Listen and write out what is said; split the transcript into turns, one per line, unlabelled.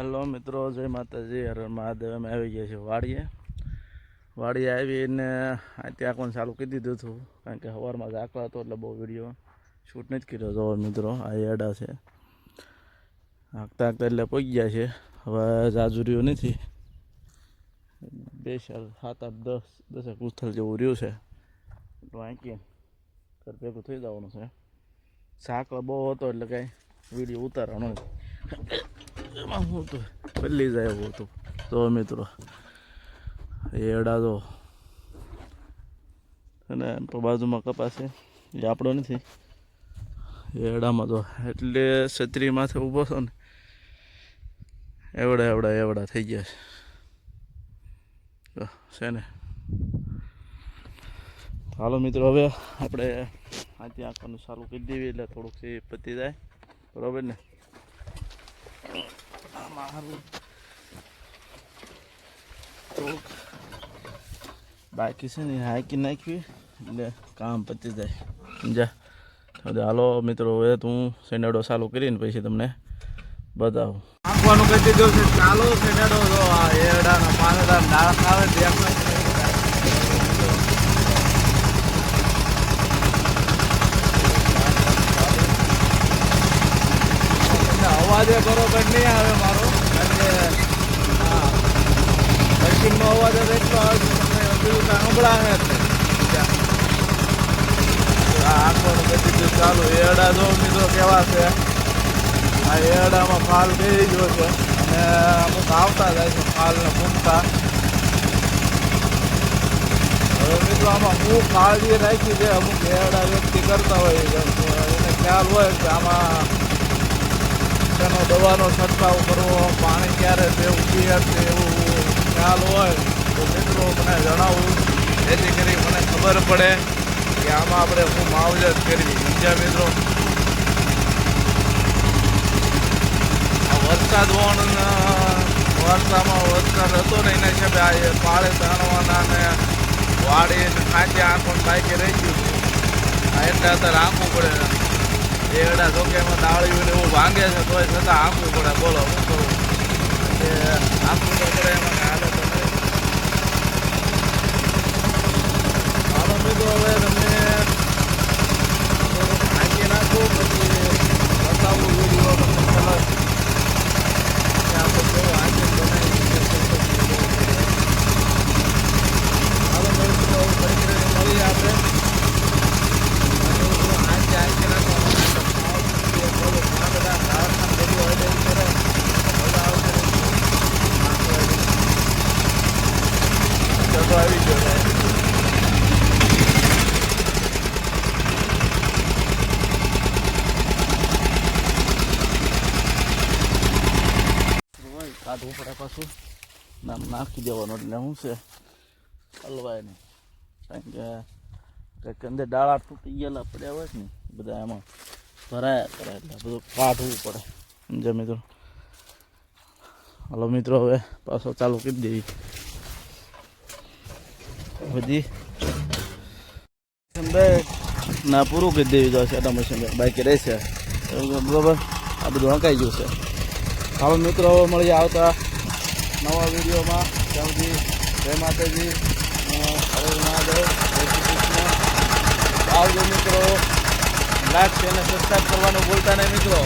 Hello મિત્રો, જય માતાજી, હર મહાદેવ. અમે આવી ગયા છીએ વાડીએ આવીને ત્યાં કોણ ચાલુ કરી દીધું હતું, કારણ કે સવારમાં ઝાકળ હતો એટલે બહુ વિડીયો શૂટ નથી કર્યો. તો મિત્રો આ એડા છે, હાંકતા હાંકતા એટલે પહોંચી ગયા છે. હવે જાજુ નથી, 2 4 7 8 10 ઉથલ જેવું રહ્યું છે. તો આંકી ઘર ભેગું થઈ જવાનું છે. ઝાકળ બહુ હતો એટલે કાંઈ વિડીયો ઉતારવાનો નથી. એમાં હું તો બદલી જાય એવું હતું. તો મિત્રો એડા તો અને બાજુમાં કપાસ છે, એ આપણો નથી. એડામાં તો એટલે છત્રીમાંથી ઊભો છો ને એવડા થઈ ગયા છે ને. હાલો મિત્રો, હવે આપણે આથી આંખવાનું ચાલુ કરી દેવી એટલે થોડુંક પતી જાય, બરાબર ને. મારું થોડુંક બાકી છે ને, હાંકી નાખવી એટલે કામ પતી જાય, સમજ્યા. હાલો મિત્રો, હવે તું સેનેડો ચાલુ કરીને પછી તમને બતાવું. આંખવાનું કહી દીધું છે ચાલુ. સેનેડો જો આ એરડાના પાંદડા નાળા આવે અવાજે બરોબર નહીં આવે મારો, કારણ કે મશીનનો અવાજ એટલો આવે છે તમને બધું સાંભળાવે જ નહીં. આંખવાનું કહી દીધું ચાલુ. એરડા જો મિત્રો કેવા છે, આ એરડામાં ફાલ બેસી ગયો છે અને અમુક આવતા જાય છે ફાલને મૂકતા. હવે મિત્રો આમાં હું કાળજી રાખી છે, અમુક એરડા વ્યક્તિ કરતા હોય એને ખ્યાલ હોય કે આમાં તેનો દવાનો છંટકાવ કરવો, પાણી ક્યારે દેવું છે એવું ખ્યાલ હોય તો મિત્રો મને જણાવવું, જેથી કરી મને ખબર પડે કે આમાં આપણે શું માવજત કરવી. બીજા મિત્રો વરસાદ વર્ષામાં વરસાદ હતો ને એના હિસાબે આ પાળે તાણવાના ને વાડી ખાંચે આંખો બાઈકે રહી ગયું હતું. આ એટલે અત્યારે આંખવું પડે. એડા જોકે એમાં ડાળીઓ ને એવું ભાંગે છે તોય છતાં આંખવું પડે. બોલો શું કરું, કે આંખવું તો પડે, એમાં હાલે તો નહીં. હાલો મિત્રો, હવે તમે આંકી નાખો પછી બતાવું વિડીયો તમને કલર આપણે કેવું આંકી બનાવી. હાલો મિત્રો, ફરી મળીએ આપણે. આંકી નાખો આવી ગયો. કાઢવું પડે પાછું, નાખી દેવાનું એટલે શું છે હલવાય નહીં. કારણ કે કંઈક અંદર ડાળા તૂટી ગયેલા પડ્યા હોય ને બધા એમાં ભરાયા કરે એટલે બધું કાઢવું પડે, સમજ્યા મિત્રો. હાલો મિત્રો, હવે પાછો ચાલુ કરી દેવી બધી ના પૂરું કરી દેવી જો સેટા મશીન બાકી રહેશે, બરાબર. આ બધું હંકાઈ ગયું છે. હાલો મિત્રો, હવે મળીએ આવતા નવા વિડીયોમાં. ત્યાં સુધી જય માતાજી, હરે મહાદેવ, જય શ્રી કૃષ્ણ. આવજો મિત્રો. લાઈક અને સબસ્ક્રાઈબ કરવાનું ભૂલતા નહીં મિત્રો.